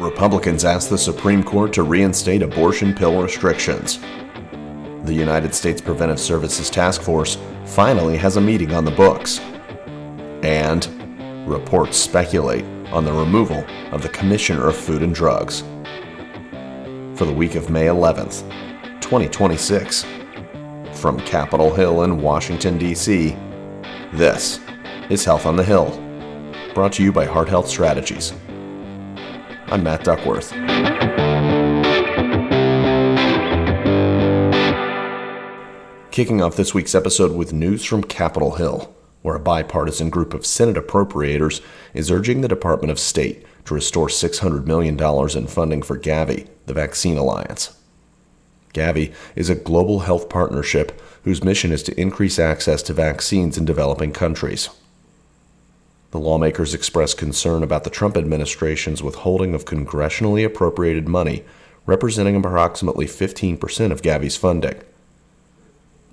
Republicans ask the Supreme Court to reinstate abortion pill restrictions. The United States Preventive Services Task Force finally has a meeting on the books. And reports speculate on the removal of the Commissioner of Food and Drugs. For the week of May 11th, 2026, from Capitol Hill in Washington, D.C., this is Health on the Hill, brought to you by Heart Health Strategies. I'm Matt Duckworth. Kicking off this week's episode with news from Capitol Hill, where a bipartisan group of Senate appropriators is urging the Department of State to restore $600 million in funding for GAVI, the Vaccine Alliance. GAVI is a global health partnership whose mission is to increase access to vaccines in developing countries. The lawmakers expressed concern about the Trump administration's withholding of congressionally appropriated money, representing approximately 15% of GAVI's funding.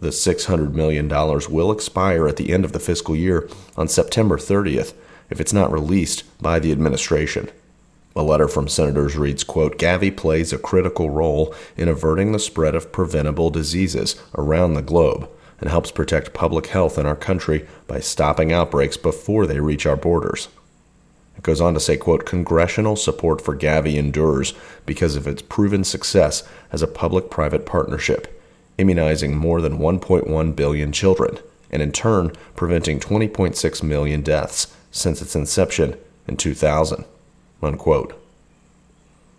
The $600 million will expire at the end of the fiscal year on September 30th if it's not released by the administration. A letter from senators reads, quote, "GAVI plays a critical role in averting the spread of preventable diseases around the globe and helps protect public health in our country by stopping outbreaks before they reach our borders." It goes on to say, quote, "Congressional support for GAVI endures because of its proven success as a public-private partnership, immunizing more than 1.1 billion children, and in turn preventing 20.6 million deaths since its inception in 2000, unquote.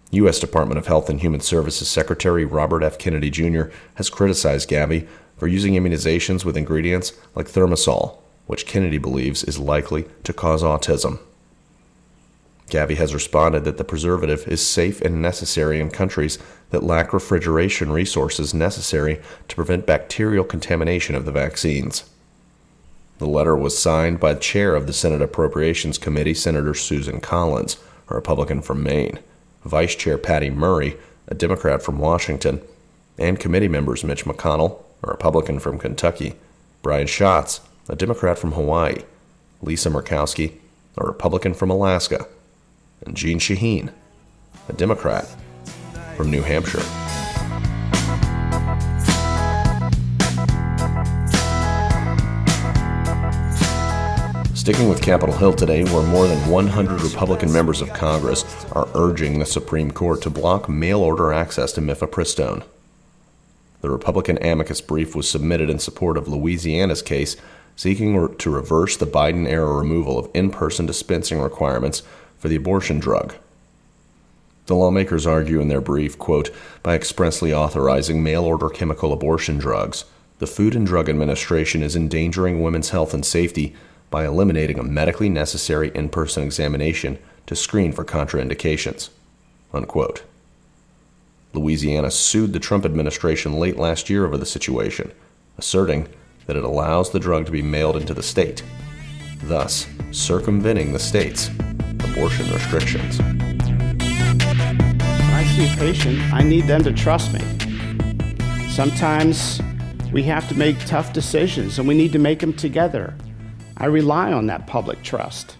U.S. Department of Health and Human Services Secretary Robert F. Kennedy Jr. has criticized GAVI for using immunizations with ingredients like thimerosal, which Kennedy believes is likely to cause autism. GAVI has responded that the preservative is safe and necessary in countries that lack refrigeration resources necessary to prevent bacterial contamination of the vaccines. The letter was signed by the chair of the Senate Appropriations Committee, Senator Susan Collins, a Republican from Maine, Vice Chair Patty Murray, a Democrat from Washington, and committee members Mitch McConnell, a Republican from Kentucky, Brian Schatz, a Democrat from Hawaii, Lisa Murkowski, a Republican from Alaska, and Jeanne Shaheen, a Democrat from New Hampshire. Sticking with Capitol Hill today, where more than 100 Republican members of Congress are urging the Supreme Court to block mail-order access to mifepristone. The Republican amicus brief was submitted in support of Louisiana's case, seeking to reverse the Biden-era removal of in-person dispensing requirements for the abortion drug. The lawmakers argue in their brief, quote, "By expressly authorizing mail-order chemical abortion drugs, the Food and Drug Administration is endangering women's health and safety by eliminating a medically necessary in-person examination to screen for contraindications," unquote. Louisiana sued the Trump administration late last year over the situation, asserting that it allows the drug to be mailed into the state, thus circumventing the state's abortion restrictions. When I see a patient, I need them to trust me. Sometimes we have to make tough decisions, and we need to make them together. I rely on that public trust.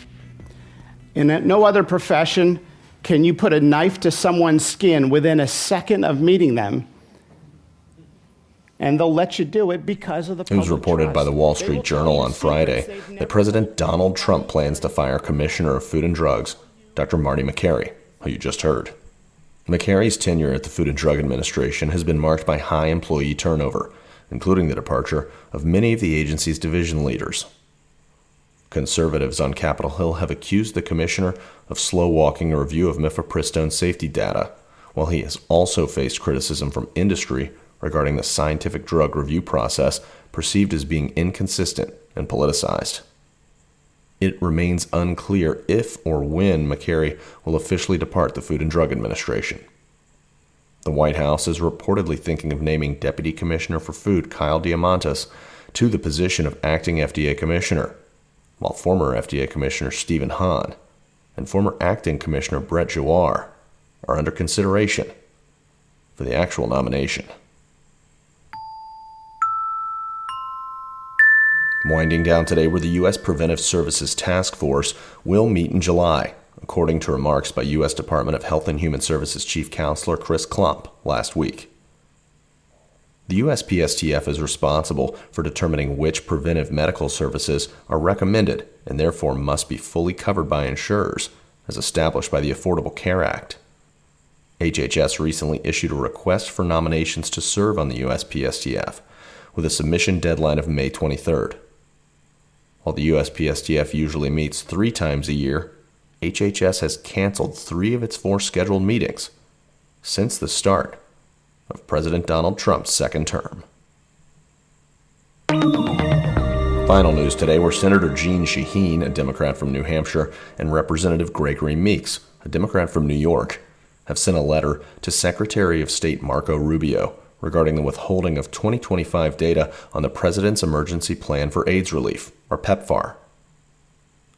In no other profession can you put a knife to someone's skin within a second of meeting them, and they'll let you do it because of the public trust. It was reported by the Wall Street Journal on Friday that President Donald Trump plans to fire Commissioner of Food and Drugs, Dr. Marty Makary, who you just heard. Makary's tenure at the Food and Drug Administration has been marked by high employee turnover, including the departure of many of the agency's division leaders. Conservatives on Capitol Hill have accused the commissioner of slow-walking a review of mifepristone safety data, while he has also faced criticism from industry regarding the scientific drug review process perceived as being inconsistent and politicized. It remains unclear if or when Makary will officially depart the Food and Drug Administration. The White House is reportedly thinking of naming Deputy Commissioner for Food Kyle Diamantis to the position of acting FDA Commissioner, while former FDA Commissioner Stephen Hahn and former acting Commissioner Brett Giroir are under consideration for the actual nomination. Winding down today, where the U.S. Preventive Services Task Force will meet in July according to remarks by U.S. Department of Health and Human Services Chief Counselor Chris Klump last week. The USPSTF is responsible for determining which preventive medical services are recommended and therefore must be fully covered by insurers, as established by the Affordable Care Act. HHS recently issued a request for nominations to serve on the USPSTF, with a submission deadline of May 23rd. While the USPSTF usually meets 3 times a year, HHS has canceled 3 of its 4 scheduled meetings since the start of President Donald Trump's second term. Final news today were Senator Jeanne Shaheen, a Democrat from New Hampshire, and Representative Gregory Meeks, a Democrat from New York, have sent a letter to Secretary of State Marco Rubio regarding the withholding of 2025 data on the President's Emergency Plan for AIDS Relief, or PEPFAR.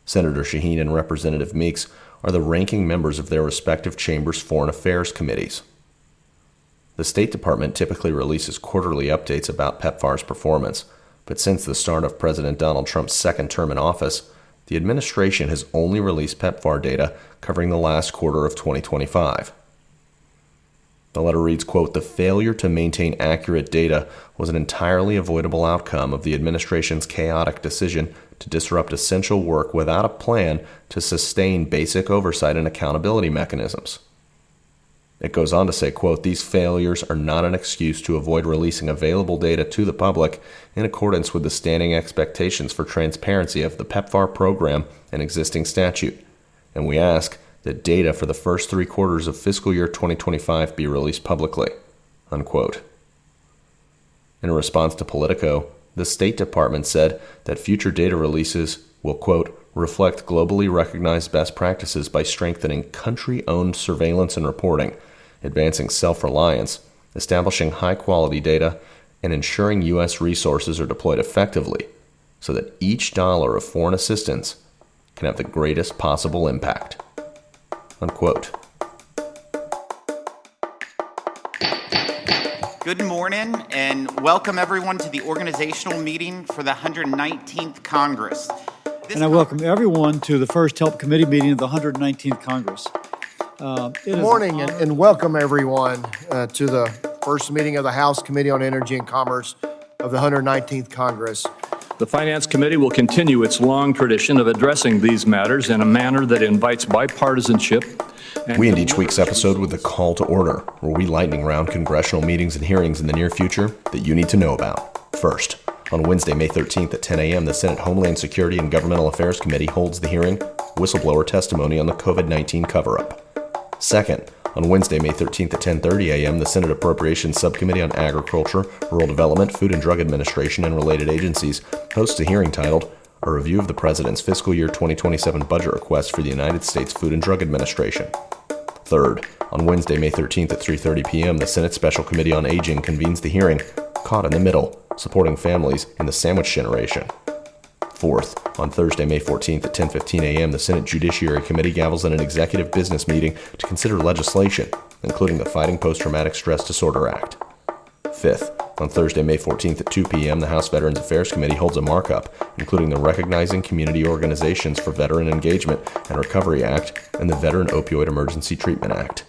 Senator Shaheen and Representative Meeks are the ranking members of their respective chambers' foreign affairs committees. The State Department typically releases quarterly updates about PEPFAR's performance, but since the start of President Donald Trump's second term in office, the administration has only released PEPFAR data covering the last quarter of 2025. The letter reads, quote, "The failure to maintain accurate data was an entirely avoidable outcome of the administration's chaotic decision to disrupt essential work without a plan to sustain basic oversight and accountability mechanisms." It goes on to say, quote, "These failures are not an excuse to avoid releasing available data to the public in accordance with the standing expectations for transparency of the PEPFAR program and existing statute, and we ask that data for the first 3 quarters of fiscal year 2025 be released publicly," unquote. In a response to Politico, the State Department said that future data releases will, quote, "reflect globally recognized best practices by strengthening country-owned surveillance and reporting, advancing self-reliance, establishing high-quality data, and ensuring U.S. resources are deployed effectively so that each dollar of foreign assistance can have the greatest possible impact," unquote. Good morning and welcome everyone to the organizational meeting for the 119th Congress. And I welcome everyone to the first Help Committee meeting of the 119th Congress. Good morning and welcome everyone to the first meeting of the House Committee on Energy and Commerce of the 119th Congress. The Finance Committee will continue its long tradition of addressing these matters in a manner that invites bipartisanship. We end each week's episode with a call to order, where we lightning round congressional meetings and hearings in the near future that you need to know about. First, on Wednesday, May 13th at 10 a.m., the Senate Homeland Security and Governmental Affairs Committee holds the hearing, Whistleblower Testimony on the COVID-19 Cover-Up. Second, on Wednesday, May 13th at 10:30 a.m., the Senate Appropriations Subcommittee on Agriculture, Rural Development, Food and Drug Administration, and related agencies hosts a hearing titled, A Review of the President's Fiscal Year 2027 Budget Request for the United States Food and Drug Administration. Third, on Wednesday, May 13th at 3:30 p.m., the Senate Special Committee on Aging convenes the hearing, Caught in the Middle, Supporting Families in the Sandwich Generation. Fourth, on Thursday, May 14th at 10:15 a.m., the Senate Judiciary Committee gavels in an executive business meeting to consider legislation, including the Fighting Post-Traumatic Stress Disorder Act. Fifth, on Thursday, May 14th at 2 p.m., the House Veterans Affairs Committee holds a markup, including the Recognizing Community Organizations for Veteran Engagement and Recovery Act and the Veteran Opioid Emergency Treatment Act.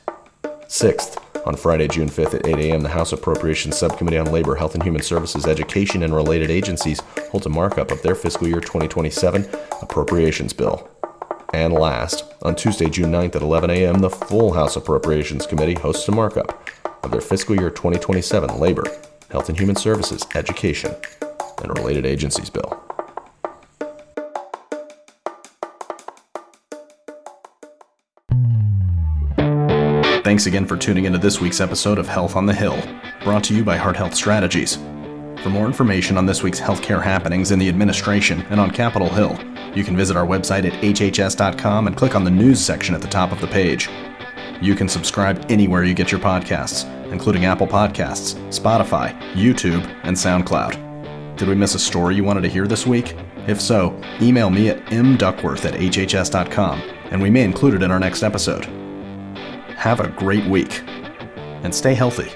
Sixth, on Friday, June 5th at 8 a.m., the House Appropriations Subcommittee on Labor, Health and Human Services, Education, and related agencies holds a markup of their fiscal year 2027 appropriations bill. And last, on Tuesday, June 9th at 11 a.m., the full House Appropriations Committee hosts a markup of their fiscal year 2027 Labor, Health and Human Services, Education, and related agencies bill. Thanks again for tuning into this week's episode of Health on the Hill, brought to you by Heart Health Strategies. For more information on this week's healthcare happenings in the administration and on Capitol Hill, you can visit our website at hhs.com and click on the news section at the top of the page. You can subscribe anywhere you get your podcasts, including Apple Podcasts, Spotify, YouTube, and SoundCloud. Did we miss a story you wanted to hear this week? If so, email me at mduckworth@hhs.com, and we may include it in our next episode. Have a great week, and stay healthy.